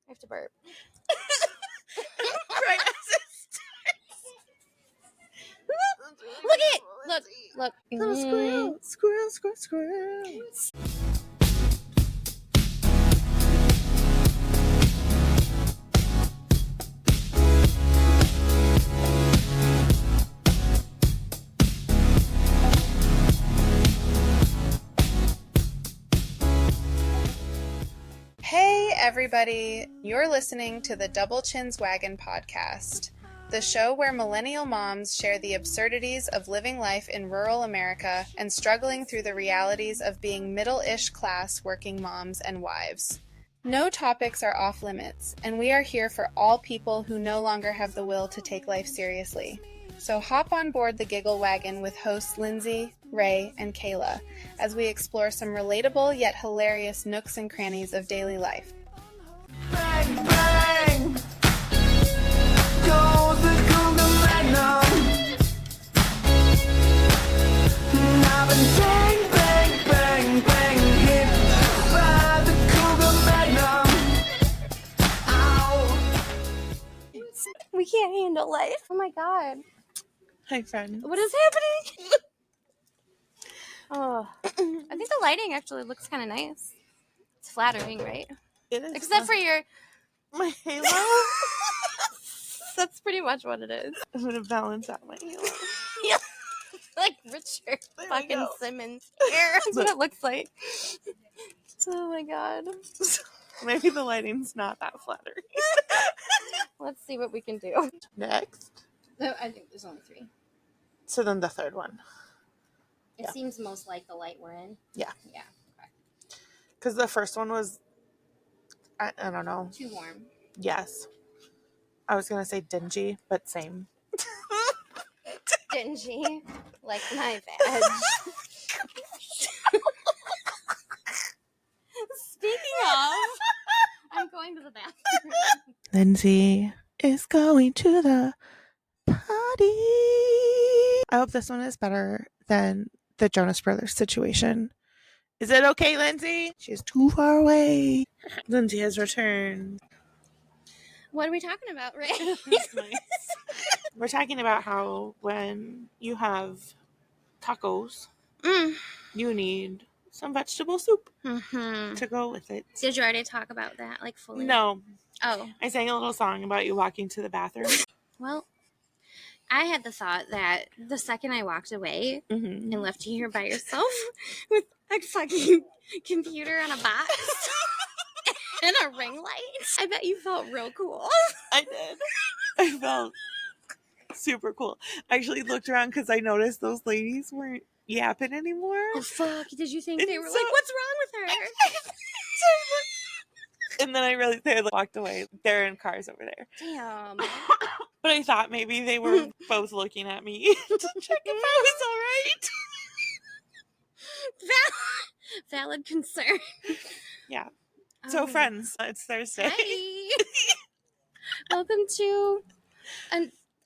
I have to burp. Right as it starts. Look it! Look. Little squirrel. Hey everybody, you're listening to the Double Chins Wagon podcast, the show where millennial moms share the absurdities of living life in rural America and struggling through the realities of being middle-ish class working moms and wives. No topics are off limits, and we are here for all people who no longer have the will to take life seriously. So hop on board the Giggle Wagon with hosts Lindsey, Rae, and Kayla as we explore some relatable yet hilarious nooks and crannies of daily life. Bang, bang, goes the Cougar Magnum. I've been bang, bang, bang, bang, hit by the Cougar Magnum. Ow. We can't handle life. Oh my god. Hi, friend. What is happening? Oh. I think the lighting actually looks kind of nice. It's flattering, right? It is Except for your... my halo. That's pretty much what it is. I'm gonna balance out my halo. Yeah. Like Richard There we fucking go. Simmons hair. That's what it looks like. Oh my god. Maybe the lighting's not that flattering. Let's see what we can do. Next. No, I think there's only 3. So then the third one. It Yeah. seems most like the light we're in. Yeah. Yeah. Okay. Because the first one was, I don't know. Too warm. Yes. I was going to say dingy, but same. Dingy. Like my badge. Speaking of, I'm going to the bathroom. Lindsey is going to the potty. I hope this one is better than the Jonas Brothers situation. Is it okay, Lindsey? She's too far away. Lindsey has returned. What are we talking about, Ray? That's nice. We're talking about how when you have tacos, you need some vegetable soup Mm-hmm. to go with it. Did you already talk about that, like, fully? No, Oh. I sang a little song about you walking to the bathroom. Well, I had the thought that the second I walked away Mm-hmm. and left you here by yourself with a fucking computer and a box and a ring light, I bet you felt real cool. I did. I felt super cool. I actually looked around because I noticed those ladies weren't yapping anymore. Oh, fuck. Did you think And they were so- like, what's wrong with her? And then I realized they had walked away. They're in cars over there. Damn. But I thought maybe they were both looking at me to check if I was Valid concern. Yeah. So friends, it's Thursday. Hi. Welcome to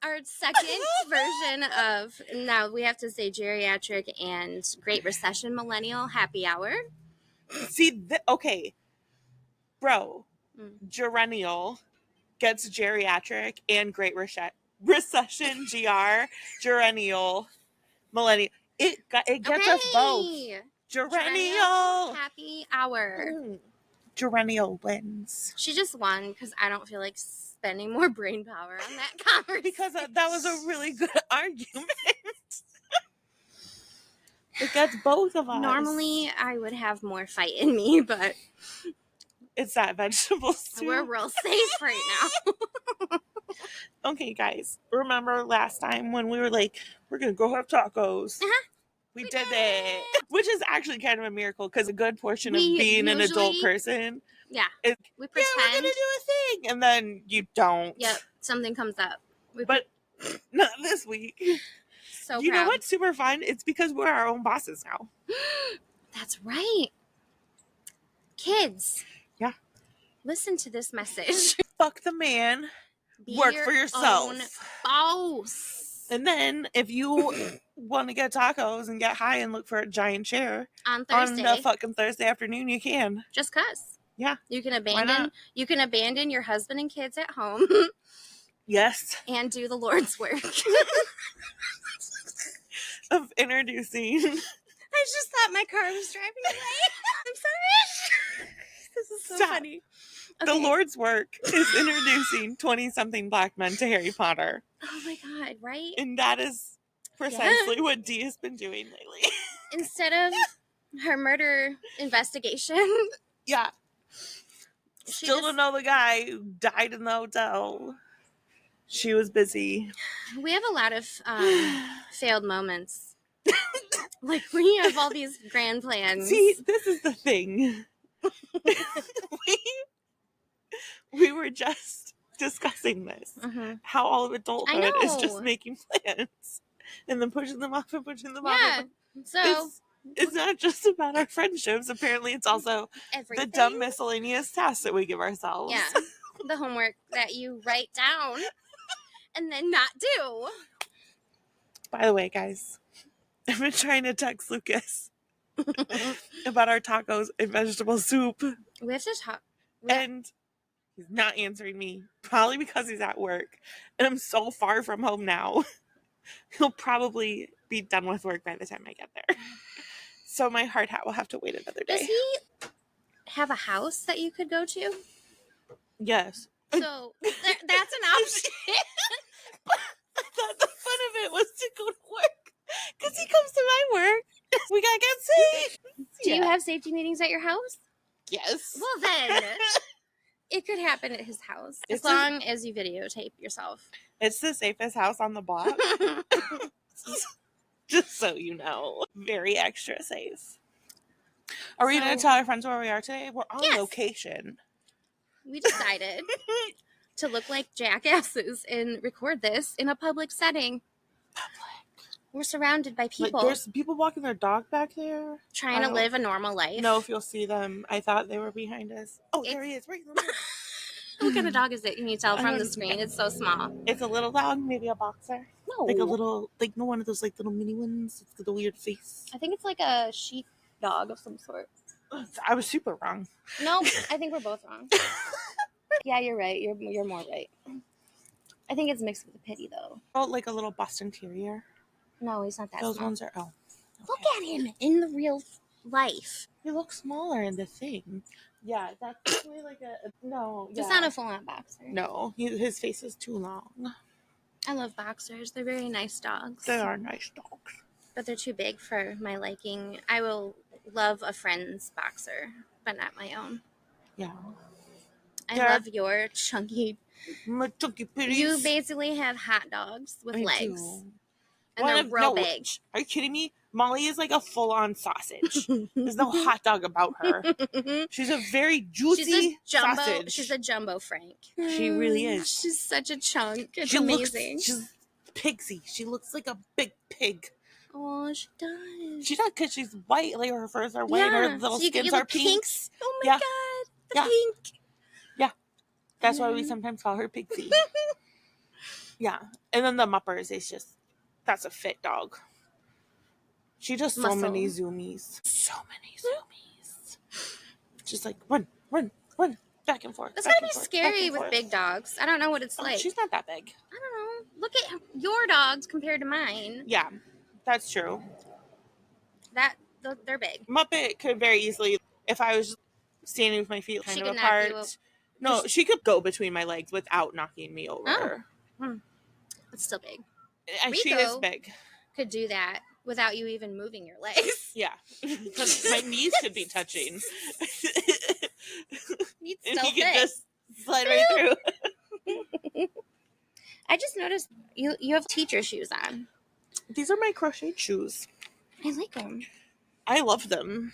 our second version of, now we have to say, geriatric and Great Recession Millennial Happy Hour. See, okay. Bro, Mm. Gerlennial gets geriatric and Great Recession, GR, Gerlennial, Millennial. It gets us both. Gerlennial. Happy Hour. Gerlennial wins. She just won because I don't feel like spending more brain power on that conversation. Because that was a really good argument. It gets both of us. Normally, I would have more fight in me, but It's that vegetable soup. we're real safe right now. Okay, guys. Remember last time when we were like, we're going to go have tacos? Uh-huh. We did it. Which is actually kind of a miracle because a good portion of We being an adult usually- person Yeah, is, we yeah, pretend. we're going to do a thing. And then you don't. Yep, something comes up. But not this week. So You proud. know what's super fun? It's because we're our own bosses now. That's right. Kids. Yeah. Listen to this message. Fuck the man. Be Work your for yourself. own boss. And then if you want to get tacos and get high and look for a giant chair On on Thursday. a fucking Thursday afternoon, you can. Just 'cause. Yeah. You can not? abandon your husband and kids at home Yes. and do the Lord's work. Of introducing. I just thought my car was driving away. I'm sorry. This is so Stop. funny. The Okay. Lord's work is introducing 20-something black men to Harry Potter. Oh my God, right? And that is precisely what Dee has been doing lately. Instead of her murder investigation, Yeah. she Still just- don't know the guy who died in the hotel. She was busy. we have a lot of failed moments. Like, we have all these grand plans. See, this is the thing. we were just discussing this. Mhm. How all of adulthood I is just know. making plans. And then pushing them off and pushing them Yeah. off. So, It's not just about our friendships. Apparently, it's also everything. the dumb miscellaneous tasks that we give ourselves. Yeah. The homework that you write down and then not do. By the way, guys, I've been trying to text Lucas about our tacos and vegetable soup, We have to talk. and he's not answering me. Probably because he's at work, and I'm so far from home now. He'll probably be done with work by the time I get there. So my hard hat will have to wait another day. Does he have a house that you could go to? Yes. So that's an option. I thought the fun of it was to go to work. Because he comes to my work. We gotta get safe. Do you have safety meetings at your house? Yes. Well, then it could happen at his house as It's long as you videotape yourself. It's the safest house on the block. Just so you know. Very extra safe. Are we going to tell our friends where we are today? We're on location. We decided to look like jackasses and record this in a public setting. We're surrounded by people. Like, there's people walking their dog back there. Trying to live a normal life. No, if you'll see them. I thought they were behind us. Oh, there he is. Right in the middle. What kind of dog is it? Can you tell from the screen? It's so small. It's a little dog, maybe a boxer. No. Like a little, like no one of those like little mini ones. It's got the weird face. I think it's like a sheep dog of some sort. I was super wrong. No, I think we're both wrong. Yeah, you're right. You're more right. I think it's mixed with a pity, though. Oh, like a little Boston Terrier. No, he's not that Those small. ones are, oh. Look at him in the real life. He looks smaller in the thing. Yeah, that's definitely like a, no. It's not a full-on boxer. No, his face is too long. I love boxers. They're very nice dogs. They are nice dogs. But they're too big for my liking. I will love a friend's boxer, but not my own. Yeah. I love your chunky. My chunky pitties. You basically have hot dogs with I legs. do. And they're real big. Are you kidding me? Molly is like a full-on sausage. There's no hot dog about her. She's a very juicy sausage. She's a jumbo Frank. She really is. She's such a chunk. It's She amazing. She's pigsy. She looks like a big pig. Oh, she does. She does because she's white. Like her furs are white. Her little so you skins get are pink. pinks. Oh my god, the pink. Yeah, that's why we sometimes call her Pigsy. Yeah, and then the Muppers is just that's a fit dog. She does so many zoomies. So many zoomies. Just like run, back and forth. That's gotta be scary with big dogs. I don't know what it's like. She's not that big. I don't know. Look at your dogs compared to mine. Yeah, that's true. They're big. Muppet could very easily, if I was just standing with my feet kind She of could knock you apart. No, she could go between my legs without knocking me over. It's still big. And she is big. Could do that without you even moving your legs. Yeah, because my knees could be touching. You'd And still he could fit. just slide right through. I just noticed you have teacher shoes on. These are my crocheted shoes. I like them. I love them.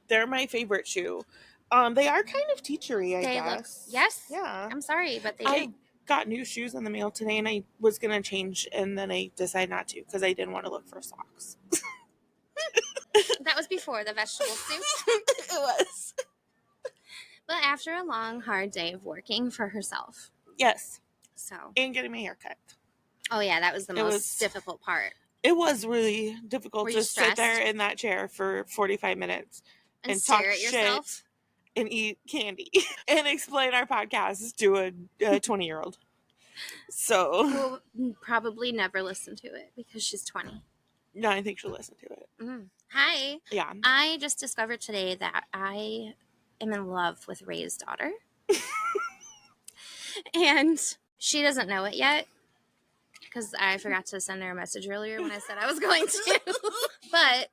They're my favorite shoe. They are kind of teachery, I guess. Yes? Yeah. I'm sorry, but they I do. got new shoes in the mail today, and I was going to change, and then I decided not to because I didn't want to look for socks. That was before the vegetable soup. It was. But after a long, hard day of working for herself. Yes. So. And getting my hair cut. Oh, yeah, that was the most difficult part. It was really difficult Were to you sit there stressed? in that chair for 45 minutes And talk stare at shit yourself? and eat candy and explain our podcast to a 20-year-old. So We'll probably never listen to it because she's 20. no, I think she'll listen to it. Hi. Yeah. I just discovered today that I am in love with Rae's daughter. And she doesn't know it yet because I forgot to send her a message earlier when I said I was going to. But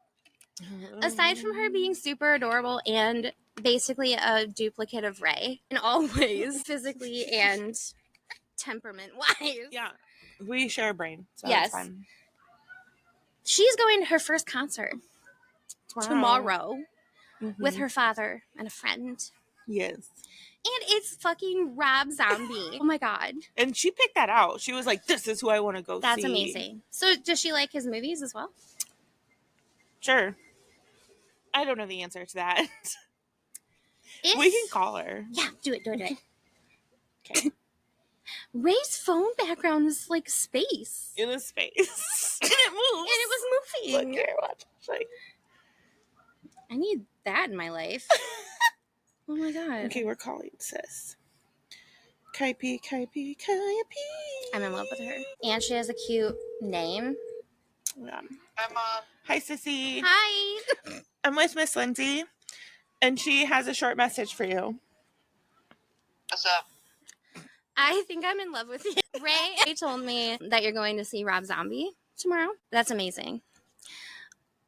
aside from her being super adorable and basically a duplicate of Rae in all ways, physically and temperament-wise. Yeah. We share a brain, so Yes. it's fine. She's going to her first concert tomorrow with her father and a friend. Yes. And it's fucking Rob Zombie. Oh my God. And she picked that out. She was like, this is who I want to go see. That's amazing. So does she like his movies as well? Sure. I don't know the answer to that. We can call her. Yeah, do it. Okay. Ray's phone background is like space. In a space. And it moves. And it was moving. Look here, watch. Like... I need that in my life. Oh my God. Okay, we're calling sis. Kaipi. I'm in love with her. And she has a cute name. Yeah. Hi, sissy. Hi. I'm with Miss Lindsey, and she has a short message for you. What's up? I think I'm in love with you. Rae told me that you're going to see Rob Zombie tomorrow. That's amazing.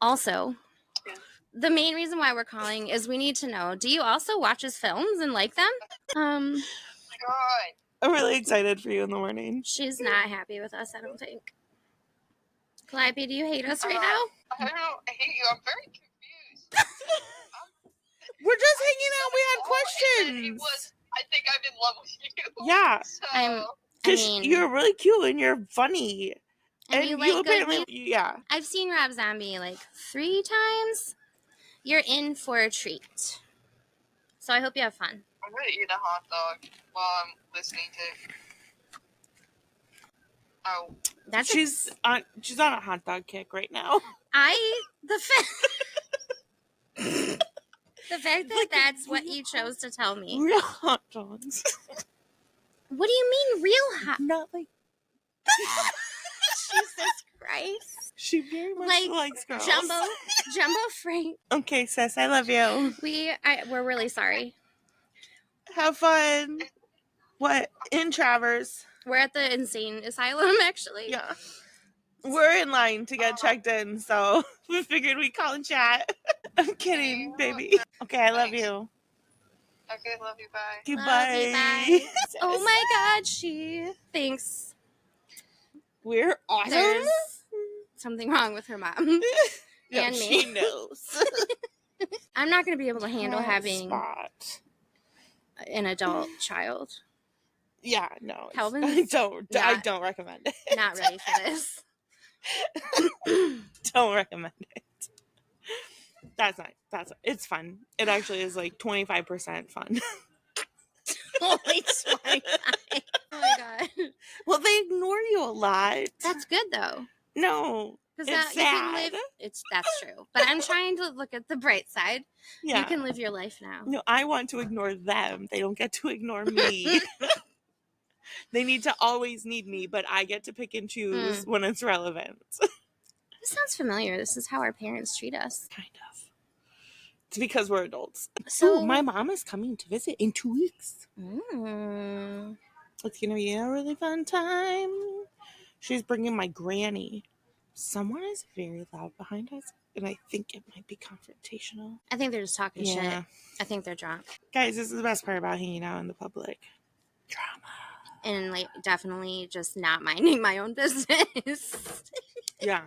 Also, the main reason why we're calling is we need to know, do you also watch his films and like them? God. I'm really excited for you in the morning. She's not happy with us, I don't think. Calliope, do you hate us right now? I don't hate you. I'm very confused. We're just hanging out. We had And he questions. was, I think I'm in love with you. Yeah. So, I Because mean, you're really cute and you're funny. and you like good apparently, yeah. I've seen Rob Zombie like 3 times. You're in for a treat. So I hope you have fun. I'm going to eat a hot dog while I'm listening to... Oh. That's She's on a hot dog kick right now. the fact that that's what you chose to tell me. Real hot dogs. What do you mean real hot? Not like Jesus Christ. she very much Like likes girls. Jumbo Frank. Okay, sis, I love you. We're really sorry. Have fun. What? In Travers. We're at the insane asylum, actually. Yeah. We're in line to get checked in, so we figured we'd call and chat. I'm kidding, baby. Okay, I love you. Okay, love you, bye. Goodbye. You, bye. Oh my God, she thinks We're awesome. there's something wrong with her mom. No, and me. she knows. I'm not going to be able to handle having Spot. an adult child. Yeah, no. Calvin's I don't recommend it. Not ready for this. Don't recommend it. That's it's fun. It actually is like 25% fun. Only 25. Oh my God. Well, they ignore you a lot. That's good though. No. Because It's you can sad. live. That's true. But I'm trying to look at the bright side. Yeah. You can live your life now. No, I want to ignore them. They don't get to ignore me. They need to always need me, but I get to pick and choose when it's relevant. This sounds familiar. This is how our parents treat us. Kind of. It's because we're adults. So Ooh, my mom is coming to visit in 2 weeks. Mm. It's going to be a really fun time. She's bringing my granny. Someone is very loud behind us, and I think it might be confrontational. I think they're just talking shit. Yeah. I think they're drunk. Guys, this is the best part about hanging out in the public. Drama. And like definitely just not minding my own business. Yeah.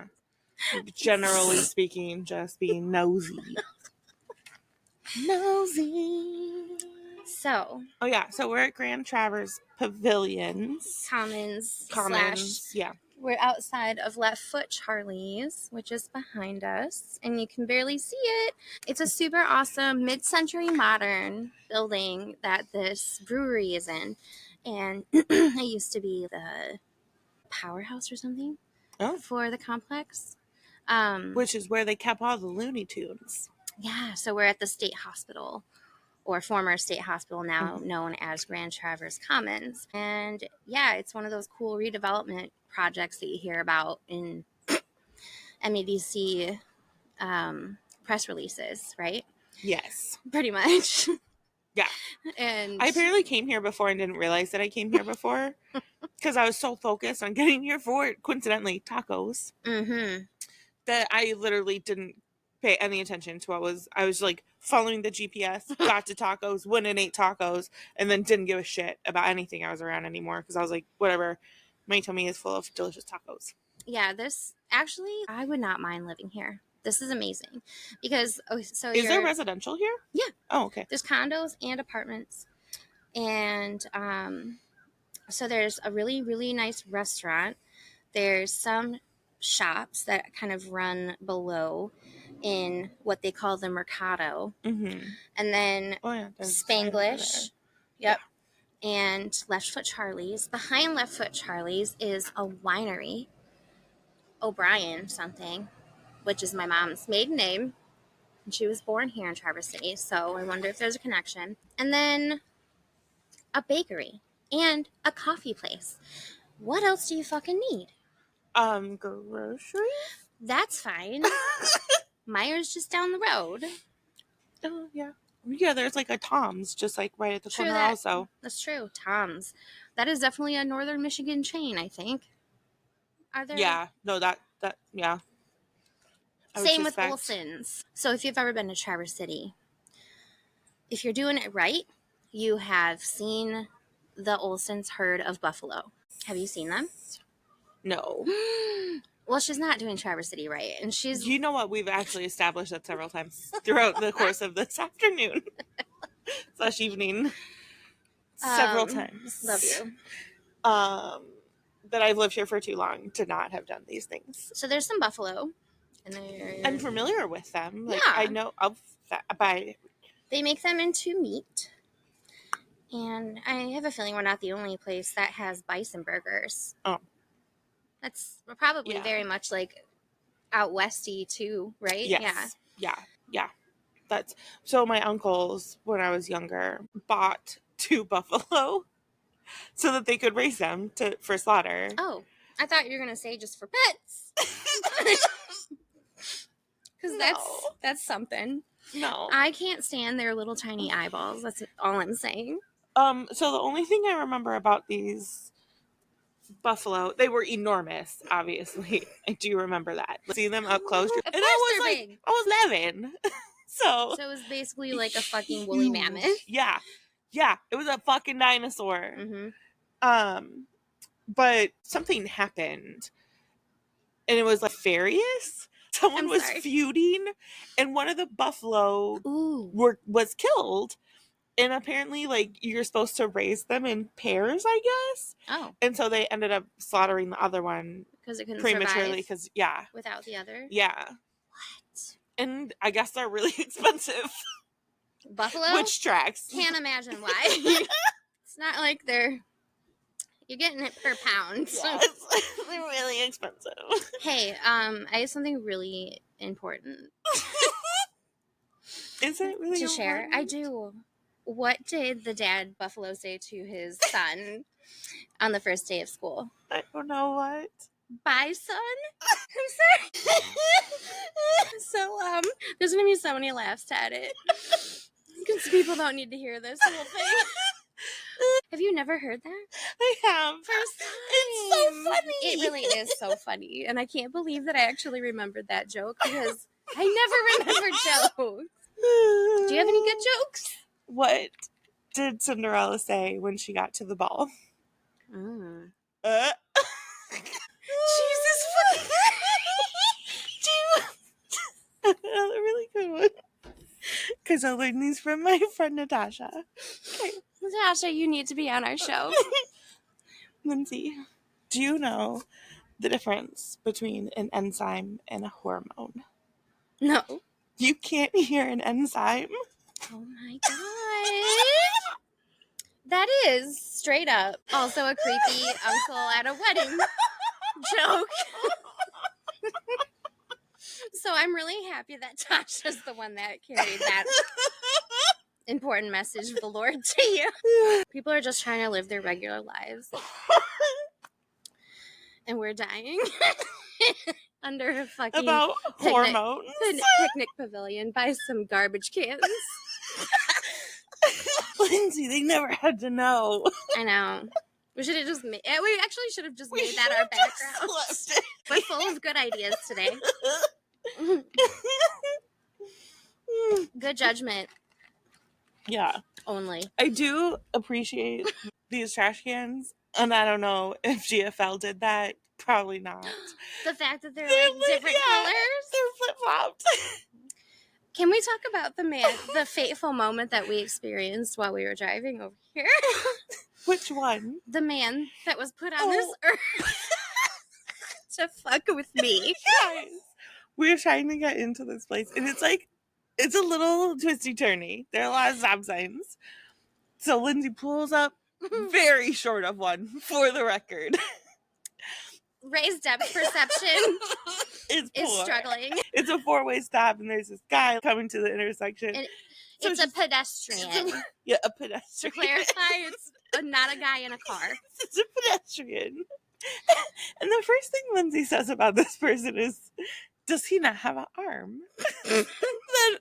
Generally speaking, just being nosy. Nosy. So, Oh, yeah. So we're at Grand Travers Pavilions. Commons. Yeah. We're outside of Left Foot Charlie's, which is behind us, and you can barely see it. It's a super awesome mid-century modern building that this brewery is in, and it used to be the powerhouse or something for the complex. Which is where they kept all the Looney Tunes. Yeah, so we're at the State Hospital or former state hospital, now known as Grand Traverse Commons. And yeah, it's one of those cool redevelopment projects that you hear about in MEDC press releases, right? Yes. Pretty much. Yeah. And I apparently came here before and didn't realize that I came here before because I was so focused on getting here for, coincidentally, tacos, that I literally didn't pay any attention to what was. I was like following the GPS, got to tacos, went and ate tacos, and then didn't give a shit about anything I was around anymore because I was like, whatever, my tummy is full of delicious tacos. yeah, this actually, I would not mind living here. This is amazing because so Is there residential here? Yeah. Oh, okay. There's condos and apartments, and so there's a really, really nice restaurant. There's some shops that kind of run below in what they call the Mercado. And then Spanglish. Yep. And Left Foot Charlie's. Behind Left Foot Charlie's is a winery, O'Brien something, which is my mom's maiden name. And she was born here in Traverse City, so I wonder if there's a connection. And then a bakery and a coffee place. What else do you fucking need? Groceries? That's fine. Meijer's just down the road. Oh, yeah. Yeah, there's like a Tom's just like right at the corner also. That's true. Tom's. That is definitely a northern Michigan chain, I think. Are there? Yeah. No, that yeah. Same with Olsen's. So if you've ever been to Traverse City, if you're doing it right, you have seen the Olsen's herd of buffalo. Have you seen them? No. Well, she's not doing Traverse City right, and she's. You know what? We've actually established that several times throughout the course of this afternoon / evening. Several times. Love you. That I've lived here for too long to not have done these things. So there's some buffalo, and I'm familiar with them. Like, yeah. I know of that. By they make them into meat. And I have a feeling we're not the only place that has bison burgers. Oh. That's probably very much like out westy too, right? Yes. Yeah. That's so my uncles, when I was younger, bought 2 buffalo so that they could raise them for slaughter. Oh, I thought you were going to say just for pets. Because that's something. No. I can't stand their little tiny eyeballs. That's all I'm saying. So the only thing I remember about these buffalo, they were enormous, obviously. I do remember that. Seeing them up close. Of And course I was they're big. I was 11. So it was basically like a fucking woolly mammoth. Yeah. It was a fucking dinosaur. Mm-hmm. But something happened. And it was like nefarious. Someone was feuding, and one of the buffalo was killed. And apparently, like, you're supposed to raise them in pairs, I guess. Oh. And so they ended up slaughtering the other one because it couldn't prematurely. Because without the other. Yeah. What? And I guess they're really expensive. Buffalo. Which tracks. Can't imagine why. It's not like you're getting it per pound. Yes. They're really expensive. Hey, I have something really important. Is it really to share? important? I do. What did the dad buffalo say to his son on the first day of school? I don't know what. Bye, son. I'm sorry. So, there's gonna be so many laughs at it because people don't need to hear this whole thing. Have you never heard that? I have. First time. It's so funny. It really is so funny, and I can't believe that I actually remembered that joke because I never remember jokes. Do you have any good jokes? What did Cinderella say when she got to the ball? Mm. Jesus fucking another really good one. Because I learned these from my friend Natasha. Okay. Natasha, you need to be on our show. Lindsey, do you know the difference between an enzyme and a hormone? No. You can't hear an enzyme. Oh my god. That is straight up also a creepy uncle at a wedding joke. So I'm really happy that Tasha's the one that carried that important message of the Lord to you. People are just trying to live their regular lives. And we're dying under a fucking About hormones. picnic pavilion by some garbage cans. Lindsey, they never had to know. I know. We should have just made. We actually should have just made that our background. We're full of good ideas today. Good judgment. Yeah. Only. I do appreciate these trash cans, and I don't know if GFL did that. Probably not. The fact that they're like different colors. They're flip-flopped. Can we talk about the fateful moment that we experienced while we were driving over here? Which one? The man that was put on this earth to fuck with me. Guys, we're trying to get into this place, and it's like, it's a little twisty-turny. There are a lot of stop signs. So Lindsey pulls up very short of one, for the record. Rae's depth perception is struggling. It's a 4-way stop, and there's this guy coming to the intersection. And it's a pedestrian. Yeah, a pedestrian. To clarify, it's not a guy in a car. It's a pedestrian. And the first thing Lindsey says about this person is, does he not have an arm? Then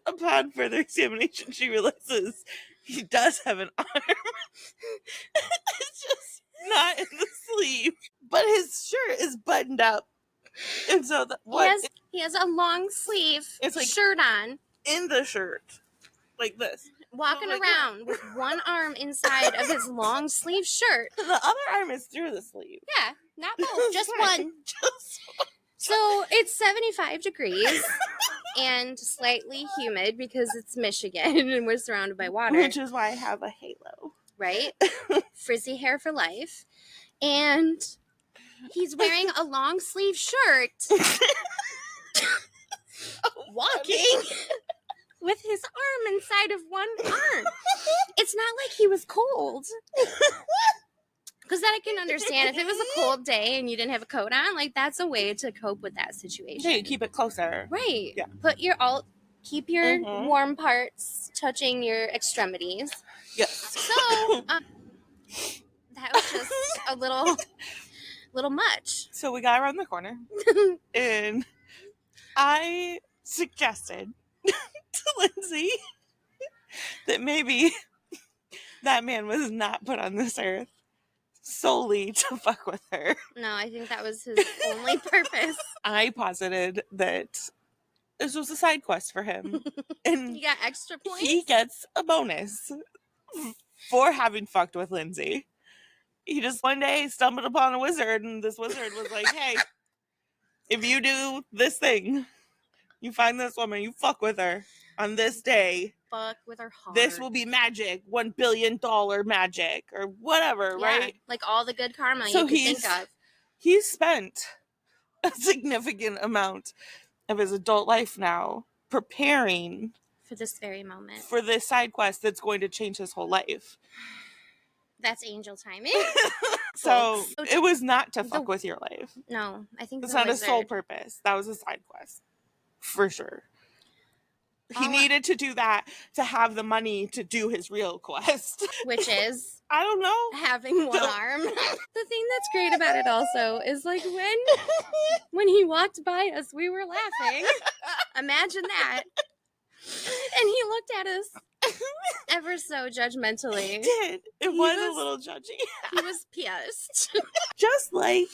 upon further examination, she realizes he does have an arm. It's just not in the sleeve. But his shirt is buttoned up. And so he has a long sleeve shirt on. In the shirt. Like this. Walking around with one arm inside of his long sleeve shirt. The other arm is through the sleeve. Yeah, not both, just one. So it's 75 degrees and slightly humid because it's Michigan and we're surrounded by water. Which is why I have a halo. Right? Frizzy hair for life. And he's wearing a long sleeve shirt. Walking with his arm inside of one arm. It's not like he was cold. Because that I can understand. If it was a cold day and you didn't have a coat on, like that's a way to cope with that situation. Yeah, you keep it closer. Right. Yeah. Keep your warm parts touching your extremities. Yes. So that was just a little much. So we got around the corner and I suggested to Lindsey that maybe that man was not put on this earth solely to fuck with her. No, I think that was his only purpose. I posited that this was a side quest for him. And he got extra points? He gets a bonus for having fucked with Lindsey. He just one day stumbled upon a wizard, and this wizard was like, hey, if you do this thing, you find this woman, you fuck with her on this day. Fuck with her hard. This will be magic, $1 billion magic, or whatever, right? Like all the good karma you can think of. He's spent a significant amount of his adult life now preparing for this very moment. For this side quest that's going to change his whole life. That's angel timing. So it was not to fuck with your life. No, I think it's not a sole purpose. That was a side quest. For sure. He needed to do that to have the money to do his real quest. Which is? I don't know. Having one arm. The thing that's great about it also is like when he walked by us, we were laughing. Imagine that. And he looked at us ever so judgmentally. He did. It was a little judgy. He was pissed. Just like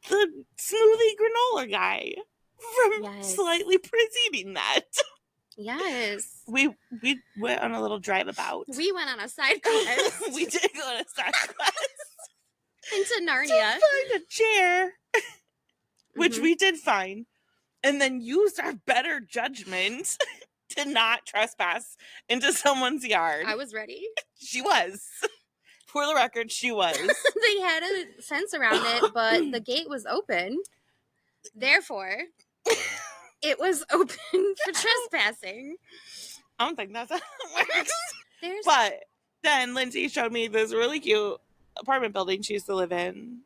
the smoothie granola guy from slightly preceding that. Yes. We went on a little drive about. We went on a side quest. We did go on a side quest. Into Narnia. To find a chair. Which we did find. And then used our better judgment to not trespass into someone's yard. I was ready. She was. For the record, she was. They had a fence around it, but the gate was open. Therefore, it was open for trespassing. I don't think that's how it works. But then Lindsey showed me this really cute apartment building she used to live in.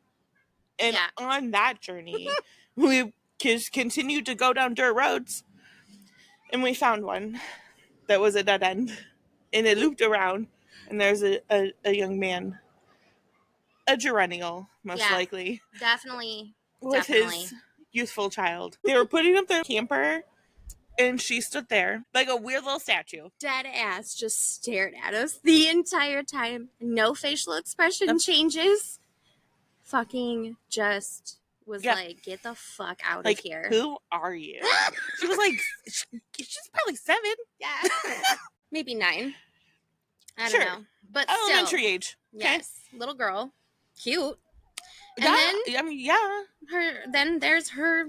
And on that journey, we just continued to go down dirt roads. And we found one that was a dead end. and it looped around, and there's a young man, a Gerlennial, most likely, Definitely. with his youthful child. They were putting up their camper, and she stood there like a weird little statue. Dead ass just stared at us the entire time. No facial expression changes. Fucking just was like, get the fuck out of here. Who are you? She was like, she's probably 7. Yeah. Maybe 9. I don't know. But elementary still, age. Yes. Little girl. Cute. And then, I mean, then there's her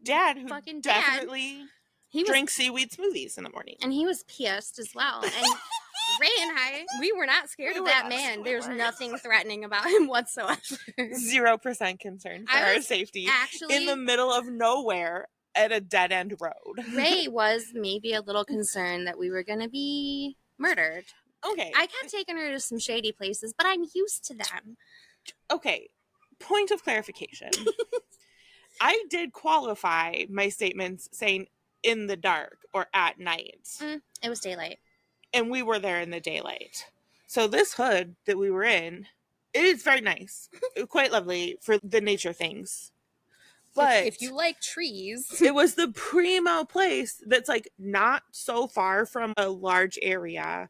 dad, who fucking definitely drinks seaweed smoothies in the morning. And he was pissed as well. And Rae and I, we were not scared of that man. There's nothing threatening about him whatsoever. 0% concern for our safety. Actually, in the middle of nowhere at a dead-end road. Rae was maybe a little concerned that we were going to be murdered. Okay. I kept taking her to some shady places, but I'm used to them. Okay. Point of clarification. I did qualify my statements saying in the dark or at night. It was daylight. And we were there in the daylight. So this hood that we were in, it is very nice. Quite lovely for the nature things. But if you like trees. It was the primo place that's like not so far from a large area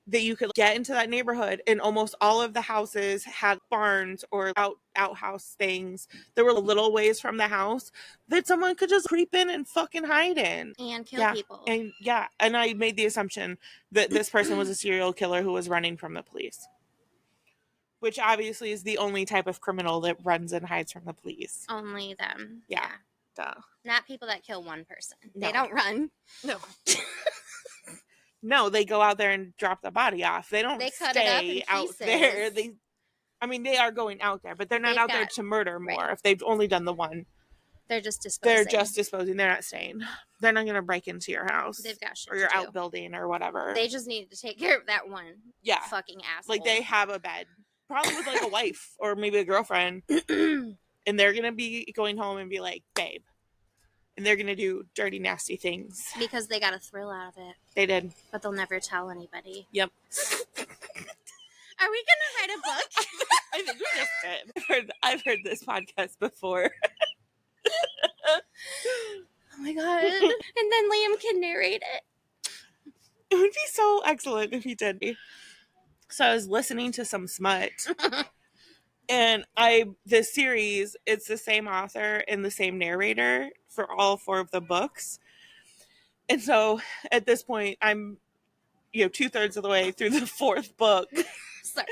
that you could get into that neighborhood, and almost all of the houses had barns or outhouse things that were a little ways from the house that someone could just creep in and fucking hide in and kill people. And I made the assumption that this person was a serial killer who was running from the police, which obviously is the only type of criminal that runs and hides from the police. Only them. Yeah. Duh. Not people that kill one person. No. They don't run. No. No, they go out there and drop the body off. They don't stay out there. They are going out there, but they're not out there to murder more. Right. If they've only done the one, they're just disposing. They're not staying. They're not going to break into your house. They've got shit or your outbuilding or whatever. They just need to take care of that one. Yeah, fucking asshole. Like they have a bed, probably with like a wife or maybe a girlfriend, and they're going to be going home and be like, babe. And they're going to do dirty, nasty things. Because they got a thrill out of it. They did. But they'll never tell anybody. Yep. Are we going to write a book? I think we just did. I've heard this podcast before. Oh my God. And then Liam can narrate it. It would be so excellent if he did. So I was listening to some smut. And this series, it's the same author and the same narrator for all 4 of the books. And so at this point, I'm, 2/3 of the way through the 4th book. Sorry.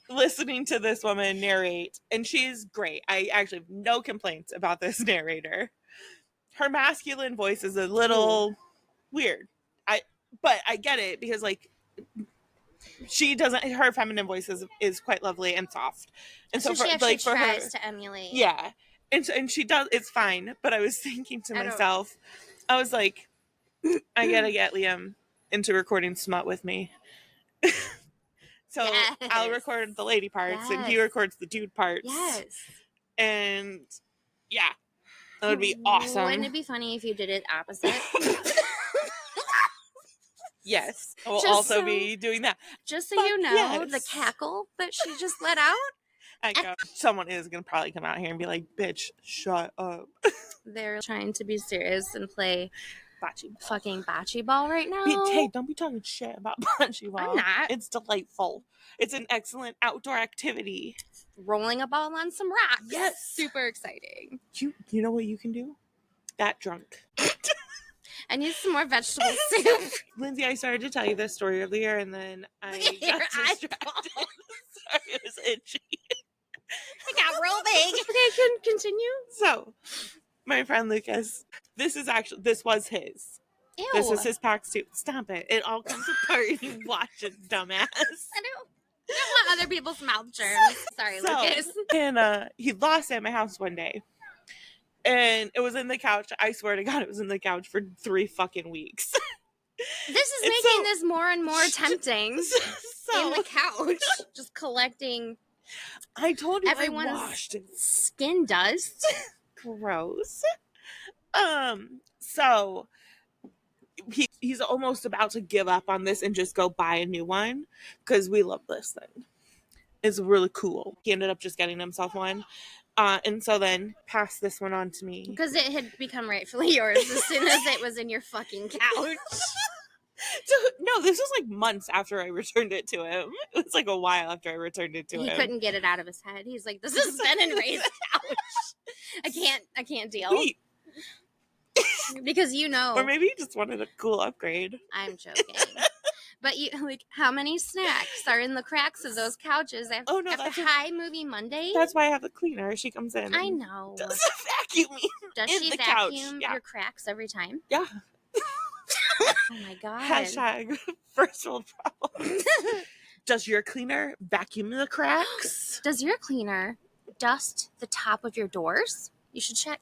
Listening to this woman narrate. And she's great. I actually have no complaints about this narrator. Her masculine voice is a little weird. But I get it because her feminine voice is quite lovely and soft, and so she actually for tries her to emulate. Yeah, and she does. It's fine. But I was thinking to myself, I was like, I gotta get Liam into recording smut with me. So yes. I'll record the lady parts, and he records the dude parts. Yes, and yeah, that would be awesome. Wouldn't it be funny if you did it opposite? Yes, I will also be doing that. Just so you know, the cackle that she just let out. I know. Someone is going to probably come out here and be like, bitch, shut up. They're trying to be serious and play fucking bocce ball right now. Hey, don't be talking shit about bocce ball. I'm not. It's delightful. It's an excellent outdoor activity. Rolling a ball on some rocks. Yes. Super exciting. You know what you can do? That drunk. I need some more vegetable soup. Lindsay, I started to tell you this story earlier, and then I got distracted. Sorry, it was itchy. It got real big. Okay, continue. So, my friend Lucas, this was his. Ew. This was his pack suit. Stop it. It all comes apart. You watch it, dumbass. I don't want other people's mouth germs. Sorry, Lucas. And he lost it at my house one day. And it was in the couch. I swear to God, it was in the couch for 3 fucking weeks. This is making this more and more tempting. In the couch, just collecting. I told you everyone's I washed it. Skin dust. Gross. So he's almost about to give up on this and just go buy a new one because we love this thing. It's really cool. He ended up just getting himself one. And so then passed this one on to me. Because it had become rightfully yours as soon as it was in your fucking couch. No, this was like months after I returned it to him. It was like a while after I returned it to him. He couldn't get it out of his head. He's like, this has been in Rae's couch. I can't deal. Wait. Because you know. Or maybe he just wanted a cool upgrade. I'm joking. But you like how many snacks are in the cracks of those couches after High Movie Monday? That's why I have the cleaner. She comes in. I know. Does vacuuming. Does she vacuum your cracks every time? Yeah. Oh my god. Hashtag first world problems. Does your cleaner vacuum the cracks? Does your cleaner dust the top of your doors? You should check.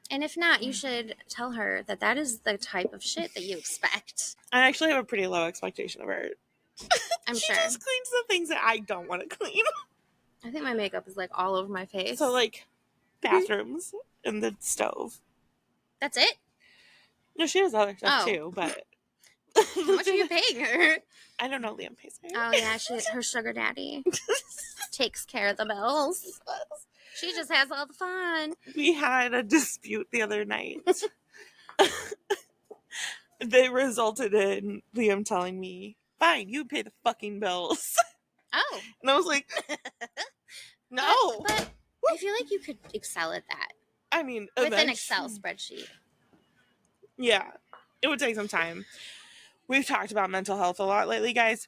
And if not, you should tell her that is the type of shit that you expect. I actually have a pretty low expectation of her. I'm she sure. She just cleans the things that I don't want to clean. I think my makeup is like all over my face. So like bathrooms and the stove. That's it? No, she has other stuff too, but how much are you paying her? I don't know. Liam pays her. Oh yeah, her sugar daddy takes care of the bills. She just has all the fun. We had a dispute the other night. They resulted in Liam telling me, "Fine, you pay the fucking bills." Oh, and I was like, "No." But I feel like you could excel at that. I mean, with an Excel spreadsheet. Yeah, it would take some time. We've talked about mental health a lot lately, guys.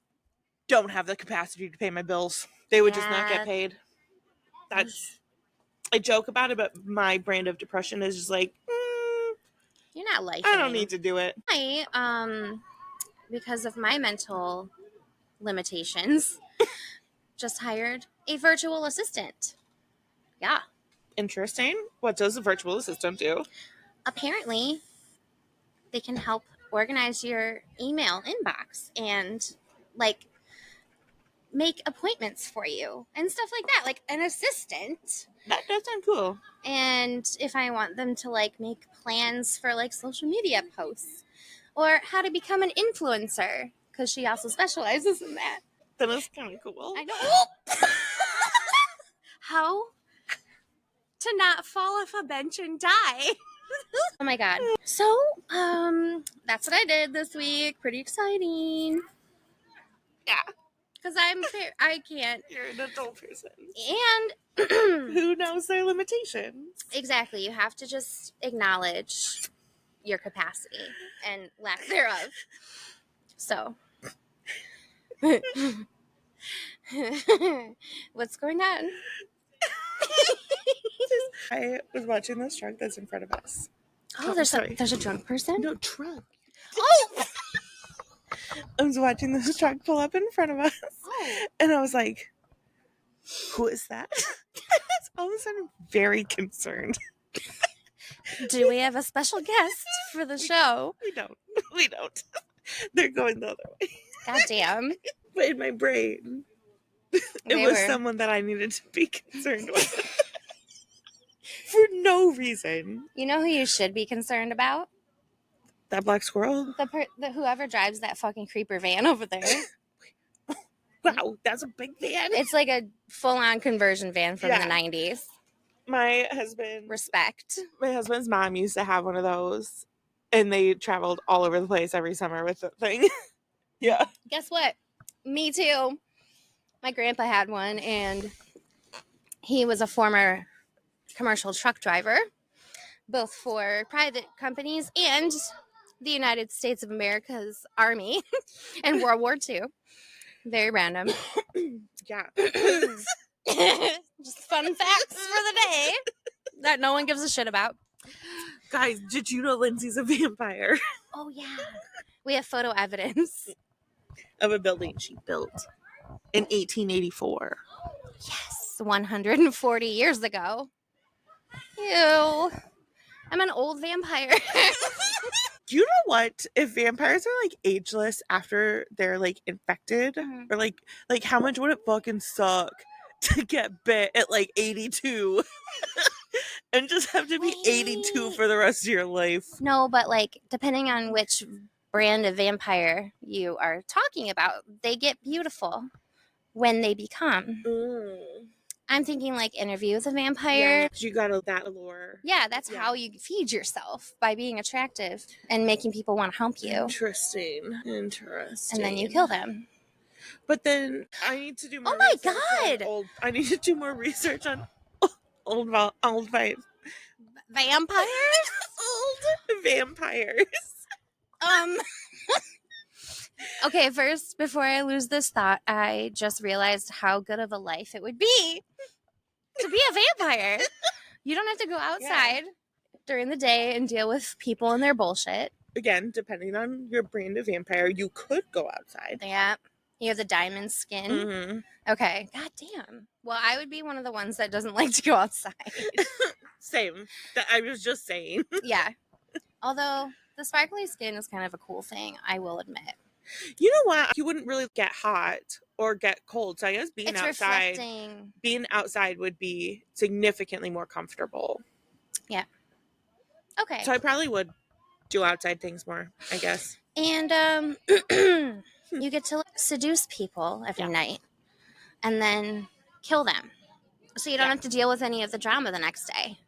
Don't have the capacity to pay my bills. They would just not get paid. I joke about it, but my brand of depression is just like, you're not liking. I don't need to do it. Because of my mental limitations, just hired a virtual assistant. Yeah. Interesting. What does a virtual assistant do? Apparently, they can help organize your email inbox and like make appointments for you and stuff like that. Like an assistant. That does sound cool. And if I want them to like make plans for like social media posts or how to become an influencer, because she also specializes in that. That is kind of cool. I know. How to not fall off a bench and die. Oh my god. So, that's what I did this week. Pretty exciting. Yeah. Because I can't. You're an adult person. And who knows their limitations? Exactly. You have to just acknowledge your capacity and lack thereof. So. What's going on? I was watching this truck that's in front of us. Oh, there's a drunk person? No, truck. Oh! I was watching this truck pull up in front of us. Oh. And I was like, who is that? All of a sudden, very concerned. Do we have a special guest for the show? We don't. They're going the other way. God damn. But in my brain, it was someone that I needed to be concerned with. For no reason. You know who you should be concerned about? That black squirrel? The whoever drives that fucking creeper van over there. Wow, that's a big van. It's like a full-on conversion van from the 90s. My husband... Respect. My husband's mom used to have one of those, and they traveled all over the place every summer with the thing. Yeah. Guess what? Me too. My grandpa had one, and he was a former commercial truck driver, both for private companies and the United States of America's Army and World War II. Very random. Yeah. Just fun facts for the day that no one gives a shit about. Guys, did you know Lindsey's a vampire? Oh, yeah. We have photo evidence of a building she built in 1884. Yes, 140 years ago. Ew. I'm an old vampire. You know what? If vampires are like ageless after they're like infected, or like how much would it fucking suck to get bit at like 82 and just have to be 82 Wait. for the rest of your life. No, but like depending on which brand of vampire you are talking about, they get beautiful when they become. I'm thinking like Interview with a Vampire. Yeah, you got that allure. Yeah, that's how you feed yourself, by being attractive and making people want to hump you. Interesting. And then you kill them. But then I need to do more. Oh my research God! on I need to do more research on old vibes. Vampires? Old vampires. Okay, first, before I lose this thought, I just realized how good of a life it would be to be a vampire. You don't have to go outside during the day and deal with people and their bullshit. Again, depending on your brand of vampire, you could go outside. Yeah. You have the diamond skin. Mm-hmm. Okay. God damn. Well, I would be one of the ones that doesn't like to go outside. Same. I was just saying. Yeah. Although the sparkly skin is kind of a cool thing, I will admit. You know what? You wouldn't really get hot or get cold. So I guess being outside would be significantly more comfortable. Yeah. Okay. So I probably would do outside things more, I guess. And you get to seduce people every night and then kill them. So you don't have to deal with any of the drama the next day.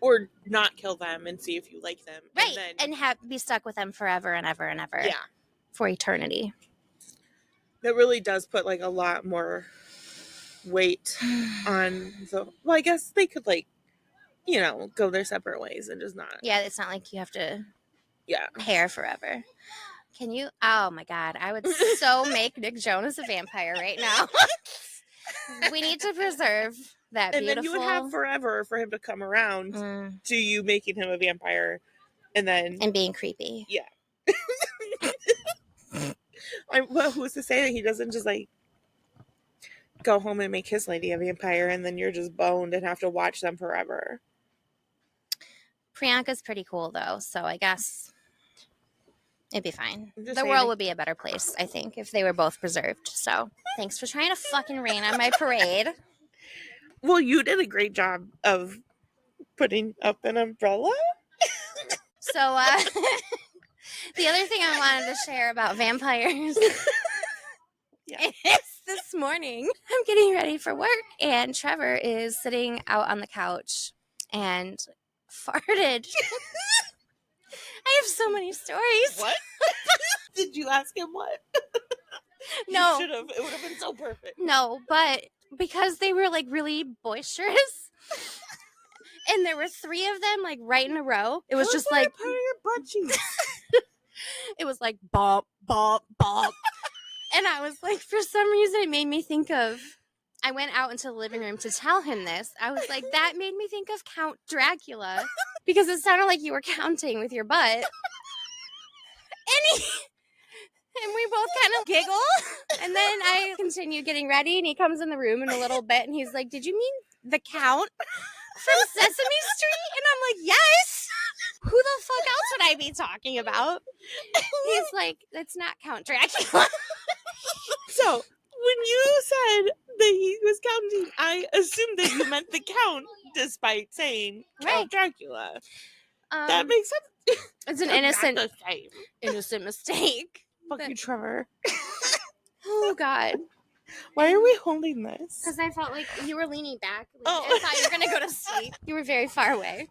Or not kill them and see if you like them. Right. And be stuck with them forever and ever and ever. Yeah. For eternity. That really does put like a lot more weight on the. Well, I guess they could go their separate ways and just not. Yeah, it's not like you have to pair forever. Can you? Oh my God, I would so make Nick Jonas a vampire right now. We need to preserve that beautiful. And then you would have forever for him to come around to you making him a vampire, and being creepy. Yeah. Who's to say that he doesn't just go home and make his lady a vampire, and then you're just boned and have to watch them forever? Priyanka's pretty cool though, so I guess it'd be fine. The world would be a better place, I think, if they were both preserved. So thanks for trying to fucking rain on my parade. Well, you did a great job of putting up an umbrella. So the other thing I wanted to share about vampires is this morning I'm getting ready for work and Trevor is sitting out on the couch and farted. I have so many stories. What? Did you ask him what? No. You should have. It would have been so perfect. No, but because they were really boisterous and there were 3 of them right in a row, it was just part of your butt cheeks. It was like bop, bop, bop. And I was like, for some reason, it made me think of, I went out into the living room to tell him this. I was like, that made me think of Count Dracula because it sounded like you were counting with your butt. And we both kind of giggle. And then I continue getting ready and he comes in the room in a little bit and he's like, did you mean the Count from Sesame Street? And I'm like, yes. Who the fuck else would I be talking about? He's like, that's not Count Dracula. So when you said that he was counting, I assumed that you meant the Count, despite saying Count Dracula. That makes sense. It's an innocent mistake. Fuck you, Trevor. Oh, God. Why are we holding this? Because I felt like you were leaning back. I thought you were going to go to sleep. You were very far away.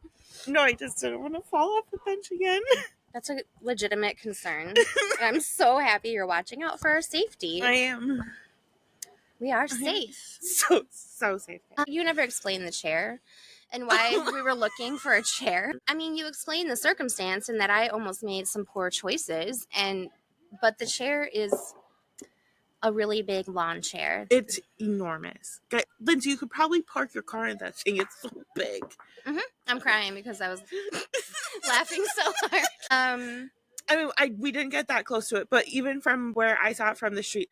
No, I just didn't want to fall off the bench again. That's a legitimate concern. And I'm so happy you're watching out for our safety. I am. We are safe. So safe. You never explained the chair and why we were looking for a chair. I mean, you explained the circumstance and that I almost made some poor choices. But the chair is a really big lawn chair. It's enormous. Lindsey, you could probably park your car in that thing. It's so big. Mm-hmm. I'm crying because I was laughing so hard. I mean, we didn't get that close to it, but even from where I saw it from the street,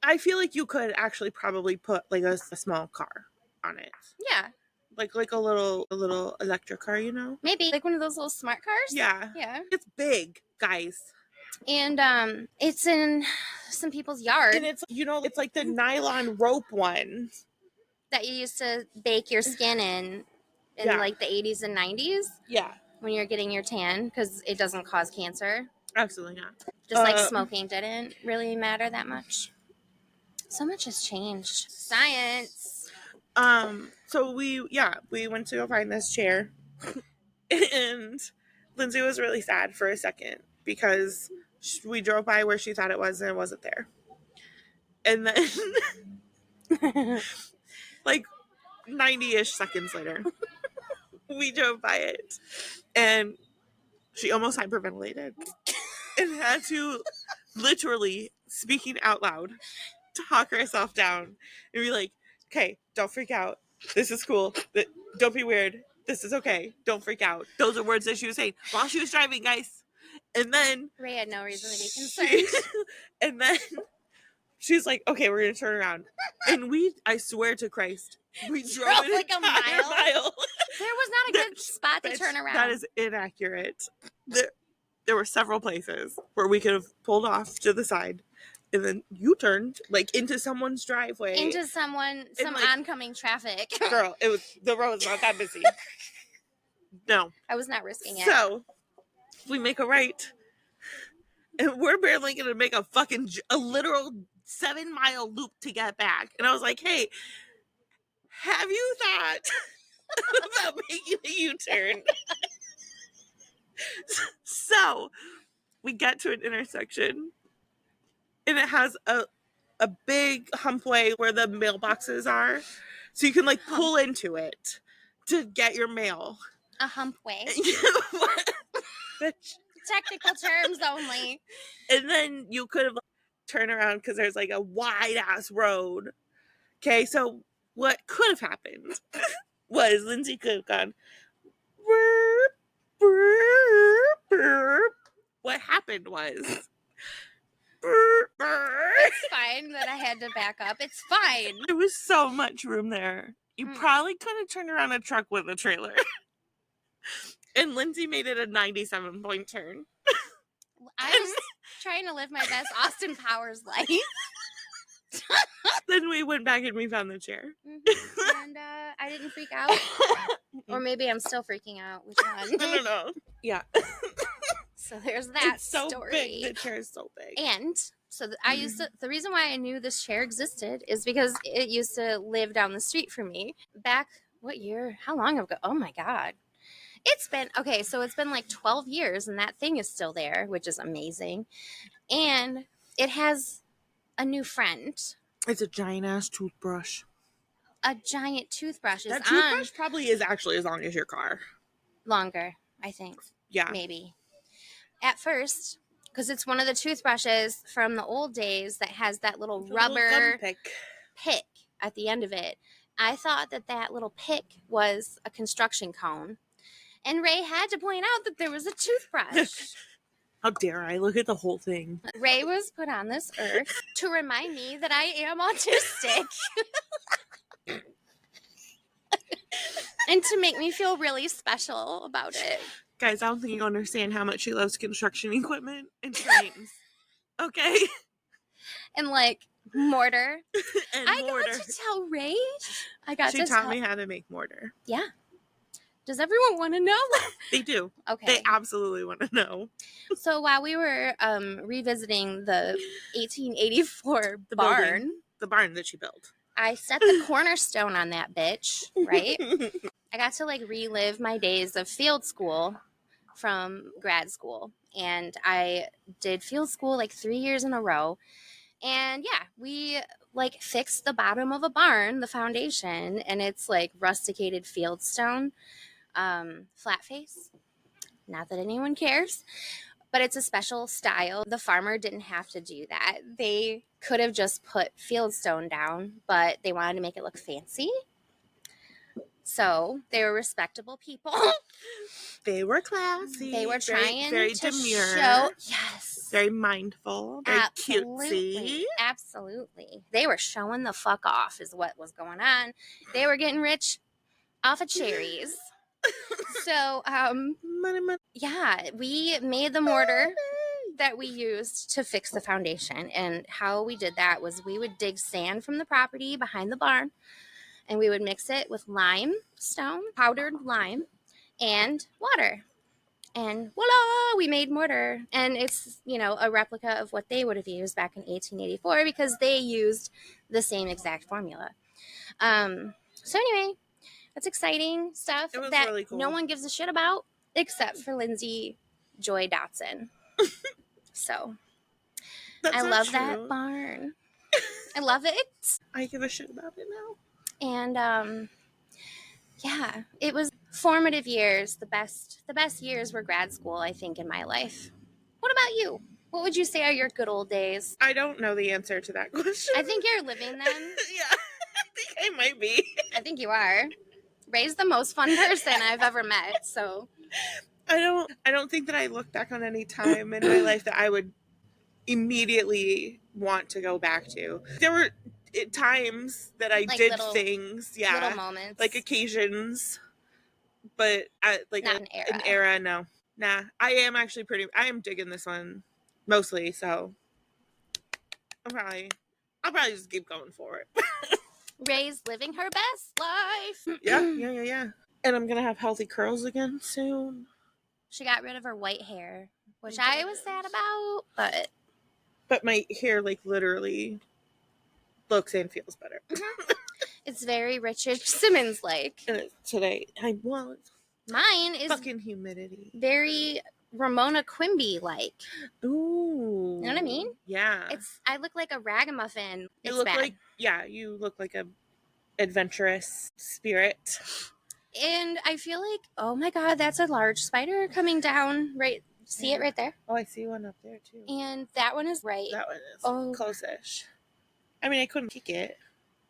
I feel like you could actually probably put a small car on it. Yeah. Like a little electric car, Maybe one of those little smart cars. Yeah. It's big, guys. And it's in some people's yard. And it's it's the nylon rope one that you used to bake your skin in in Yeah. like the 80s and 90s Yeah, when you're getting your tan because it doesn't cause cancer. absolutely not. Just like smoking didn't really matter that much. So much has changed. Science. So we went to go find this chair, and Lindsey was really sad for a second because we drove by where she thought it was and it wasn't there. And then, like 90-ish seconds later, we drove by it, and she almost hyperventilated and had to literally, speaking out loud, talk herself down and be like, okay, don't freak out. This is cool. Don't be weird. This is okay. Don't freak out. Those are words that she was saying while she was driving, guys. And then Rae had no reason to be concerned. and then she's like, okay, we're going to turn around. And I swear to Christ, we drove an like a entire mile. There was not a good spot to turn around. That is inaccurate. There were several places where we could have pulled off to the side and then U-turned like into someone's driveway. Into some like, oncoming traffic. Girl, the road was not that busy. No. I was not risking it. So we make a right. And we're barely going to make a literal 7-mile loop to get back. And I was like, hey, have you thought about making a U-turn? So we get to an intersection and it has a big humpway where the mailboxes are. So you can like pull into it to get your mail. A humpway. Bitch. Technical terms only. And then you could have turned around because there's like a wide ass road. Okay, so what could have happened was Lindsey could have gone. What happened was. It's fine that I had to back up. It's fine. There was so much room there. You probably could have turned around a truck with a trailer. And Lindsey made it a 97-point turn. I was trying to live my best Austin Powers life. Then we went back and we found the chair. Mm-hmm. And I didn't freak out. Or maybe I'm still freaking out. Which one? I don't know. Yeah. So there's that it's so story. Big. The chair is so big. And so the reason why I knew this chair existed is because it used to live down the street from me. Back, what year? How long ago? Oh my God. It's been like 12 years and that thing is still there, which is amazing. And it has a new friend. It's a giant ass toothbrush. A giant toothbrush is that toothbrush probably is actually as long as your car. Longer, I think. Yeah. Maybe. At first, because it's one of the toothbrushes from the old days that has that little rubber pick at the end of it. I thought that little pick was a construction cone. And Rae had to point out that there was a toothbrush. How dare I? Look at the whole thing. Rae was put on this earth to remind me that I am autistic. And to make me feel really special about it. Guys, I don't think you understand how much she loves construction equipment and trains. Okay? And like mortar. And I mortar. got to tell Rae. She taught me how to make mortar. Yeah. Does everyone want to know? They do. Okay. They absolutely want to know. So while we were revisiting the 1884 barn. The barn that she built. I set the cornerstone on that bitch, right? I got to like relive my days of field school from grad school. And I did field school like 3 years in a row. And yeah, we like fixed the bottom of a barn, the foundation, and it's like rusticated field stone, flat face. Not that anyone cares, but it's a special style. The farmer didn't have to do that. They could have just put field stone down, but they wanted to make it look fancy. So they were respectable people. They were classy. They were trying very to demure. show, yes, very mindful, very cutesy. Absolutely. They were showing the fuck off is what was going on. They were getting rich off of cherries. So, money. yeah, we made the mortar that we used to fix the foundation. And how we did that was we would dig sand from the property behind the barn and we would mix it with limestone, powdered lime, and water. And voila, we made mortar. And it's, a replica of what they would have used back in 1884 because they used the same exact formula. So anyway, that's exciting stuff that really cool. No one gives a shit about except for Lindsey Joy Dotson. So I love that barn. I love it. I give a shit about it now. And yeah, it was formative years. The best years were grad school, I think, in my life. What about you? What would you say are your good old days? I don't know the answer to that question. I think you're living them. Yeah, I think I might be. I think you are. Ray's the most fun person I've ever met, so I don't think that I look back on any time in my life that I would immediately want to go back to. There were times that I did things, little moments, like occasions, but not an era, no. Nah, I am digging this one mostly, so I'll probably just keep going for it. Ray's living her best life. Yeah. And I'm gonna have healthy curls again soon. She got rid of her white hair, which I was sad about, but my hair literally looks and feels better. It's very Richard Simmons like. Today, mine is fucking humidity. Very Ramona Quimby like. Ooh, you know what I mean? Yeah. I look like a ragamuffin. You look like a adventurous spirit. And I feel like, oh my god, that's a large spider coming down. Right, see it right there? Oh, I see one up there too. And that one is right. That one is close-ish. I mean, I couldn't kick it.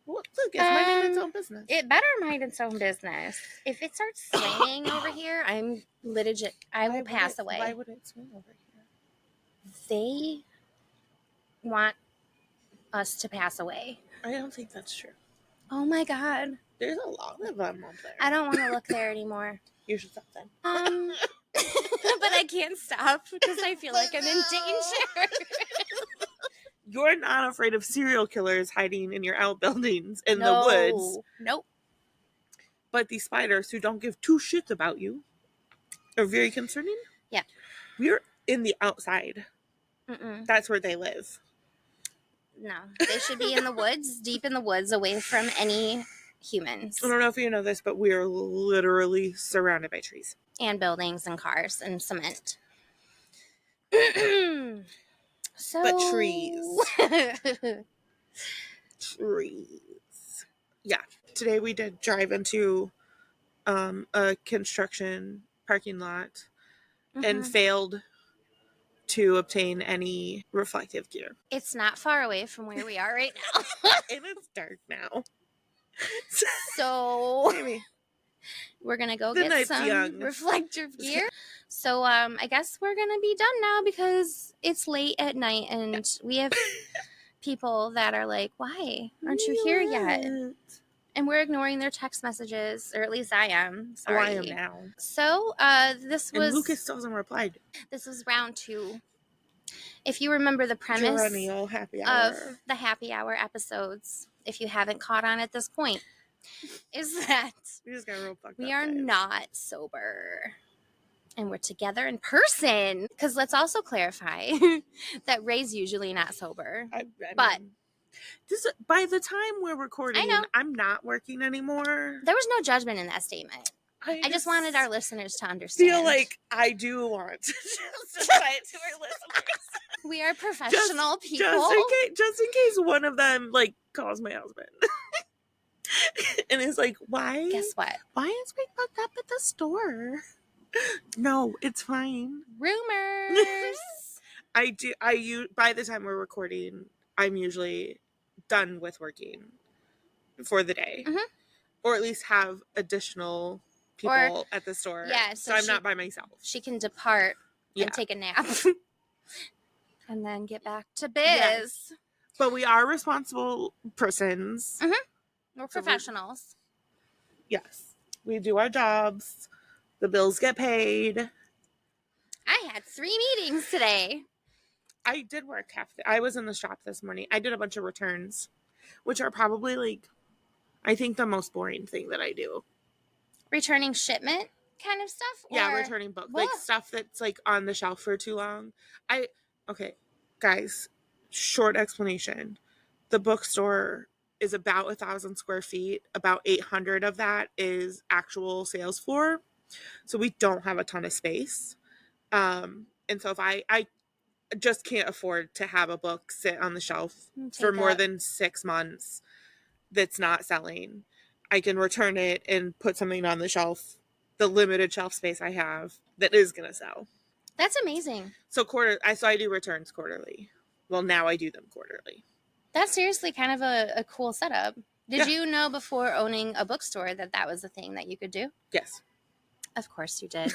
Well, look, it's minding its own business. It better mind its own business. If it starts swinging over here, I'm legit. I will pass away. Why would it swing over here? They want us to pass away. I don't think that's true. Oh my god. There's a lot of them up there. I don't want to look there anymore. You should stop then. But I can't stop because I feel like I'm in danger. You're not afraid of serial killers hiding in your outbuildings in the woods. Nope. But these spiders who don't give two shits about you are very concerning. Yeah. We're in the outside. Mm-mm. That's where they live. No. They should be in the woods, deep in the woods, away from any humans. I don't know if you know this, but we are literally surrounded by trees. And buildings and cars and cement. But trees. Trees. Yeah. Today we did drive into a construction parking lot and failed to obtain any reflective gear. It's not far away from where we are right now. And it's dark now. So maybe we're going to go get some reflective gear. So I guess we're going to be done now because it's late at night and we have people that are like, why aren't you here yet? And we're ignoring their text messages, or at least I am. Sorry. Oh, I am now. So this was... And Lucas still hasn't replied. This was round 2. If you remember the premise Gerlennial happy hour. of the happy hour episodes, if you haven't caught on at this point, is that we just got real fucked we up, are guys. not sober. And we're together in person. Because let's also clarify that Ray's usually not sober. But by the time we're recording, I'm not working anymore. There was no judgment in that statement. I just wanted our listeners to understand. Feel like I do want to justify it to our listeners. We are professional people. Just in case one of them calls my husband. And is like, why? Guess what? Why is Ray fucked up at the store? No, it's fine. Rumors. By the time we're recording, I'm usually done with working for the day. Mm-hmm. Or at least have additional people at the store. Yeah. So I'm not by myself. She can depart and take a nap. And then get back to biz. Yes. But we are responsible persons. Mm-hmm. We're professionals. Yes. We do our jobs. The bills get paid. I had 3 meetings today. I did work I was in the shop this morning. I did a bunch of returns, which are probably I think the most boring thing that I do. Returning shipment kind of stuff? Yeah, Or- returning books. Like stuff that's like on the shelf for too long. Okay, guys, short explanation. The bookstore is about 1,000 square feet. About 800 of that is actual sales floor. So we don't have a ton of space. And so if I just can't afford to have a book sit on the shelf for more than 6 months that's not selling. I can return it and put something on the shelf, the limited shelf space I have that is going to sell. That's amazing. So I do returns quarterly. Well, now I do them quarterly. That's seriously kind of a cool setup. Did you know before owning a bookstore that was a thing that you could do? Yes. Of course you did.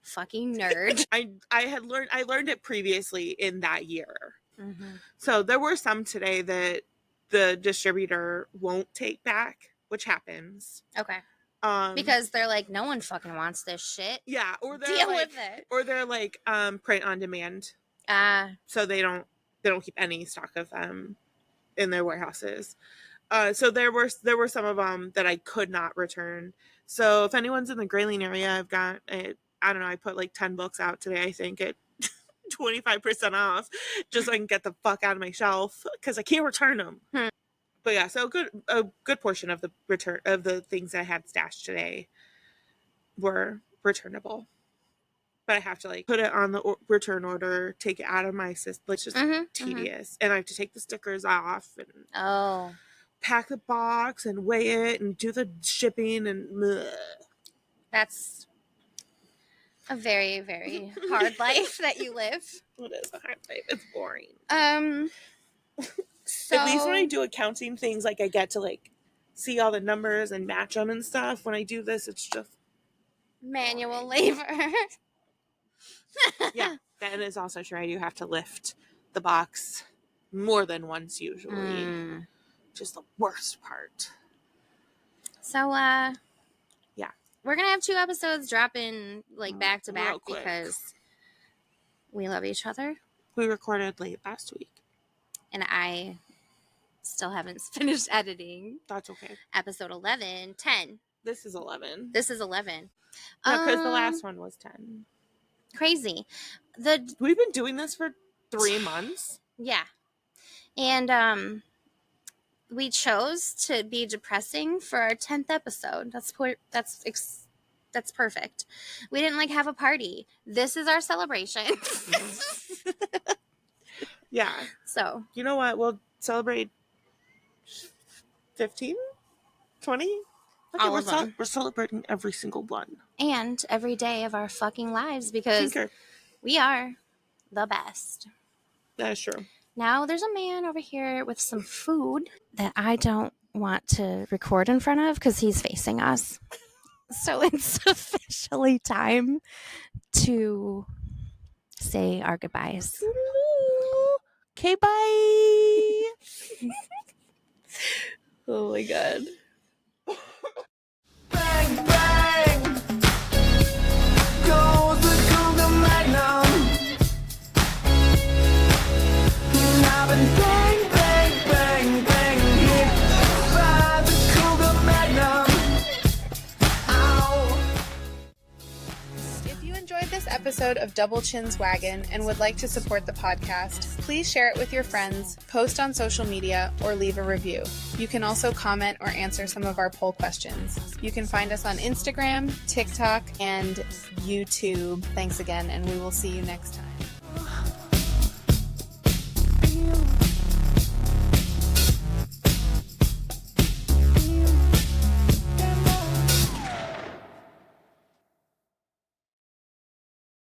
Fucking nerd. I learned it previously in that year. Mm-hmm. So there were some today that the distributor won't take back, which happens. Okay. Because they're like, no one fucking wants this shit. Yeah, or they're deal like, with it. Or they're like print on demand. So they don't keep any stock of them in their warehouses. So there were some of them that I could not return. So if anyone's in the Gerlennial area, I've got I don't know, I put like 10 books out today, I think, at 25% off, just so I can get the fuck out of my shelf because I can't return them. But yeah, so a good portion of the things I had stashed today were returnable. But I have to like put it on the return order, take it out of my system. It's just tedious. And I have to take the stickers off and pack the box and weigh it and do the shipping and That's a very, very hard life that you live. It is a hard life. It's boring. So at least when I do accounting things, like I get to like see all the numbers and match them and stuff. When I do this, it's just manual labor. Yeah, that is also true. I do have to lift the box more than once usually. Just the worst part. So yeah, we're gonna have 2 episodes dropping like back to back because we love each other. We recorded late last week. And I still haven't finished editing. That's okay. Episode 11, 10. This is 11. This is 11. No, because the last one was 10. Crazy. We've been doing this for 3 months. Yeah. And we chose to be depressing for our 10th episode. That's perfect. We didn't like have a party. This is our celebration. Yeah. So. You know what? We'll celebrate 15? 20? Okay, we're celebrating every single one. And every day of our fucking lives because we are the best. That is true. Now there's a man over here with some food that I don't want to record in front of because he's facing us. So it's officially time to say our goodbyes. Okay, bye. Oh my god. Bang, bang, goes the Cougar Magnum. I've been bang, bang, bang, bang, hit by the Cougar Magnum. Ow. If you enjoyed this episode of Double Chin's Wagon and would like to support the podcast, please share it with your friends, post on social media, or leave a review. You can also comment or answer some of our poll questions. You can find us on Instagram, TikTok, and YouTube. Thanks again, and we will see you next time.